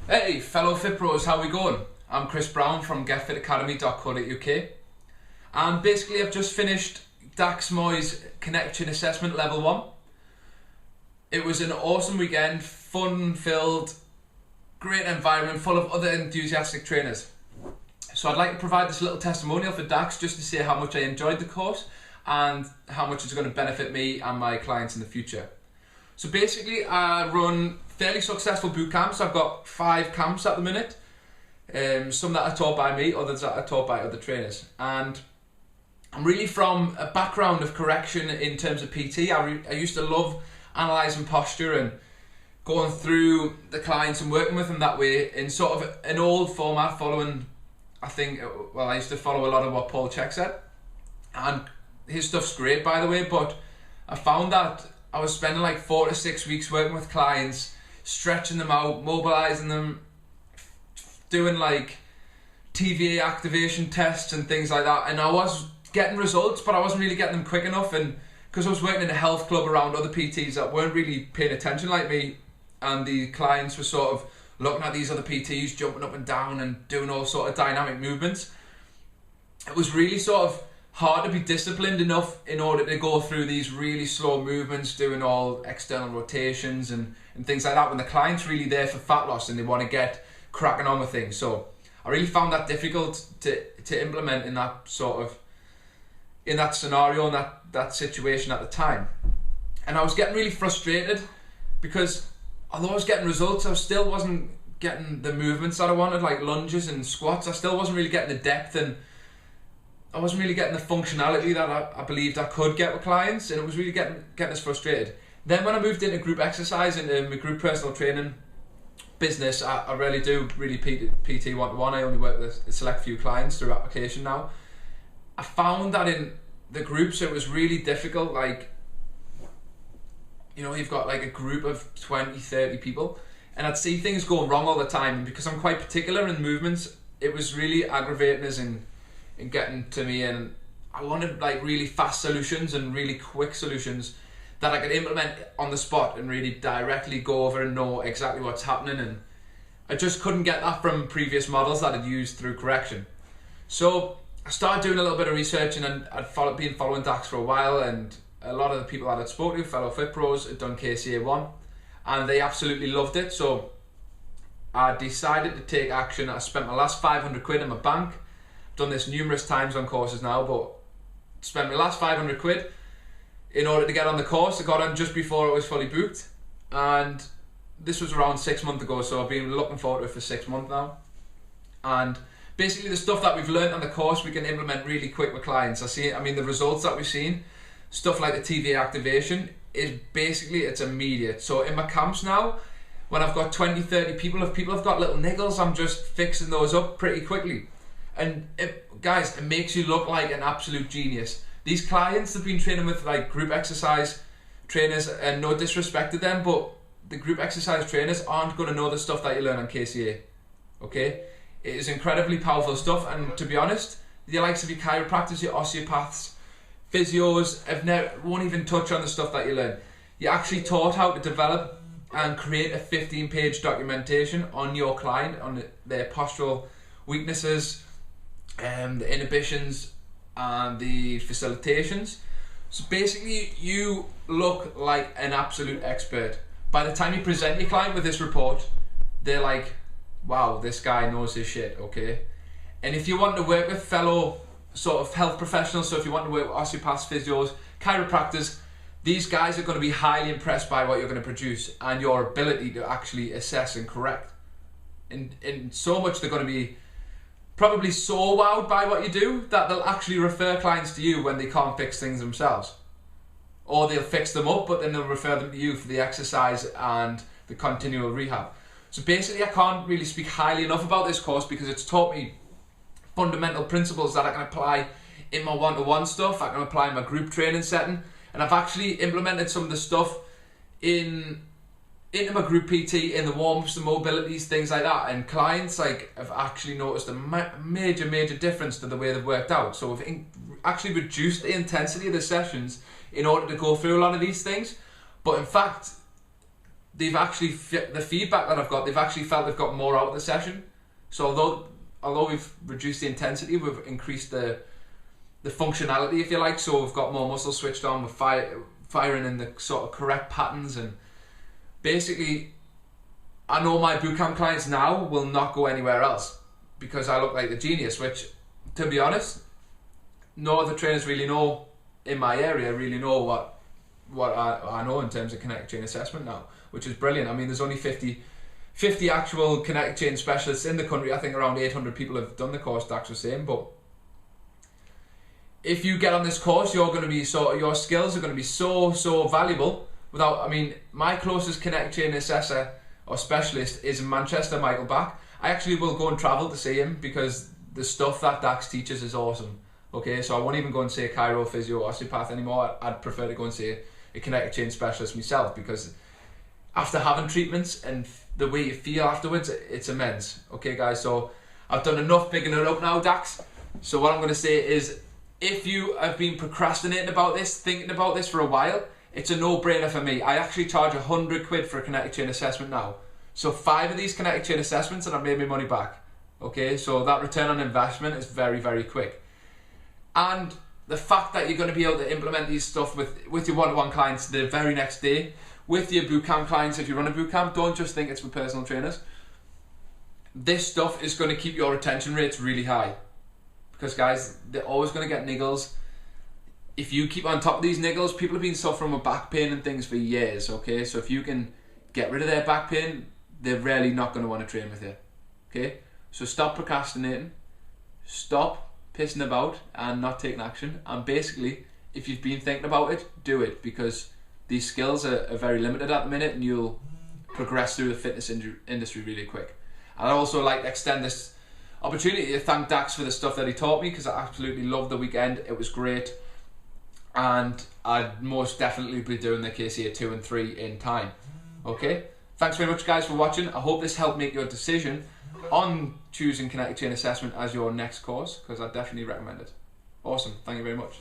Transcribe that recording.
Hey fellow Fit Pros, how we going? I'm Chris Brown from getfitacademy.co.uk, and basically I've just finished Dax Moy's Kinetic Chain Assessment Level 1. It was an awesome weekend, fun-filled, great environment full of other enthusiastic trainers. So I'd like to provide this little testimonial for Dax just to say how much I enjoyed the course and how much it's going to benefit me and my clients in the future. So basically I run fairly successful boot camps. I've got 5 camps at the minute, some that are taught by me, others that are taught by other trainers. And I'm really from a background of correction in terms of PT. I used to love analysing posture and going through the clients and working with them that way in sort of an old format following, I used to follow a lot of what Paul Chek said. And his stuff's great, by the way, but I found that I was spending like 4 to 6 weeks working with clients, stretching them out, mobilizing them, doing like TVA activation tests and things like that, and I was getting results, but I wasn't really getting them quick enough. And because I was working in a health club around other PTs that weren't really paying attention like me, and the clients were sort of looking at these other PTs jumping up and down and doing all sort of dynamic movements, it was really sort of hard to be disciplined enough in order to go through these really slow movements, doing all external rotations and things like that when the client's really there for fat loss and they want to get cracking on with things. So I really found that difficult to implement in that scenario and that situation at the time. And I was getting really frustrated because although I was getting results, I still wasn't getting the movements that I wanted, like lunges and squats. I still wasn't really getting the depth, and I wasn't really getting the functionality that I believed I could get with clients, and it was really getting us frustrated. Then when I moved into group exercise, into my group personal training business, I really do PT one-to-one. I only work with a select few clients through application now. I found that in the groups it was really difficult. Like, you know, you've got like a group of 20, 30 people, and I'd see things going wrong all the time. And because I'm quite particular in movements, it was really aggravating us in getting to me, and I wanted like really fast solutions and really quick solutions that I could implement on the spot and really directly go over and know exactly what's happening. And I just couldn't get that from previous models that I'd used through correction. So I started doing a little bit of research, and I'd been following Dax for a while, and a lot of the people that I'd spoken to, fellow Fit Pros, had done KCA 1 and they absolutely loved it. So I decided to take action. I spent my last 500 quid in my bank. Done this numerous times on courses now, but spent my last 500 quid in order to get on the course. I got on just before it was fully booked, and this was around 6 months ago, so I've been looking forward to it for 6 months now. And basically the stuff that we've learned on the course we can implement really quick with clients. The results that we've seen, stuff like the TVA activation, is basically, it's immediate. So in my camps now, when I've got 20, 30 people, if people have got little niggles, I'm just fixing those up pretty quickly. And guys, it makes you look like an absolute genius. These clients have been training with like group exercise trainers, and no disrespect to them, but the group exercise trainers aren't going to know the stuff that you learn on KCA. Okay, it is incredibly powerful stuff, and to be honest, the likes of your chiropractors, your osteopaths, physios won't even touch on the stuff that you learn. You're actually taught how to develop and create a 15-page documentation on your client, on their postural weaknesses, the inhibitions and the facilitations. So basically you look like an absolute expert. By the time you present your client with this report, they're like, wow, this guy knows his shit. Okay. And if you want to work with fellow sort of health professionals, so if you want to work with osteopaths, physios, chiropractors, these guys are going to be highly impressed by what you're going to produce and your ability to actually assess and correct. In so much they're going to be probably so wowed by what you do that they'll actually refer clients to you when they can't fix things themselves. Or they'll fix them up, but then they'll refer them to you for the exercise and the continual rehab. So basically I can't really speak highly enough about this course because it's taught me fundamental principles that I can apply in my one-to-one stuff, I can apply in my group training setting, and I've actually implemented some of the stuff into my group PT, in the warm-ups, the mobilities, things like that, and clients have actually noticed a major difference to the way they've worked out. So we've actually reduced the intensity of the sessions in order to go through a lot of these things, but in fact they've actually, the feedback that I've got, they've actually felt they've got more out of the session. So although we've reduced the intensity, we've increased the functionality, if you like. So we've got more muscles switched on, we're firing in the sort of correct patterns, and basically I know my bootcamp clients now will not go anywhere else because I look like the genius, which, to be honest, no other trainers really know in my area really know what I know in terms of kinetic chain assessment now, which is brilliant. I mean, there's only 50 actual kinetic chain specialists in the country. I think around 800 people have done the course, Dax was saying. But if you get on this course, you're going to be your skills are going to be so valuable. I mean, my closest kinetic chain assessor or specialist is in Manchester, Michael Back. I actually will go and travel to see him because the stuff that Dax teaches is awesome. Okay, so I won't even go and see a chiro, physio, osteopath anymore. I'd prefer to go and see a kinetic chain specialist myself, because after having treatments and the way you feel afterwards, it's immense. Okay guys, so I've done enough bigging it up now, Dax. So what I'm going to say is, if you have been procrastinating about this, thinking about this for a while, it's a no-brainer for me. I actually charge 100 quid for a kinetic chain assessment now. So 5 of these kinetic chain assessments and I've made my money back. Okay, so that return on investment is very, very quick. And the fact that you're going to be able to implement these stuff with your one-to-one clients the very next day, with your bootcamp clients, if you run a bootcamp, don't just think it's for personal trainers. This stuff is going to keep your retention rates really high. Because guys, they're always going to get niggles. If you keep on top of these niggles, people have been suffering with back pain and things for years, okay? So if you can get rid of their back pain, they're really not going to want to train with you, okay? So stop procrastinating, stop pissing about and not taking action, and basically, if you've been thinking about it, do it, because these skills are very limited at the minute and you'll progress through the fitness industry really quick. And I'd also like to extend this opportunity to thank Dax for the stuff that he taught me, because I absolutely loved the weekend. It was great, and I'd most definitely be doing the KCA 2 and 3 in time. Okay, thanks very much guys for watching. I hope this helped make your decision on choosing kinetic chain assessment as your next course, because I definitely recommend it. Awesome, thank you very much.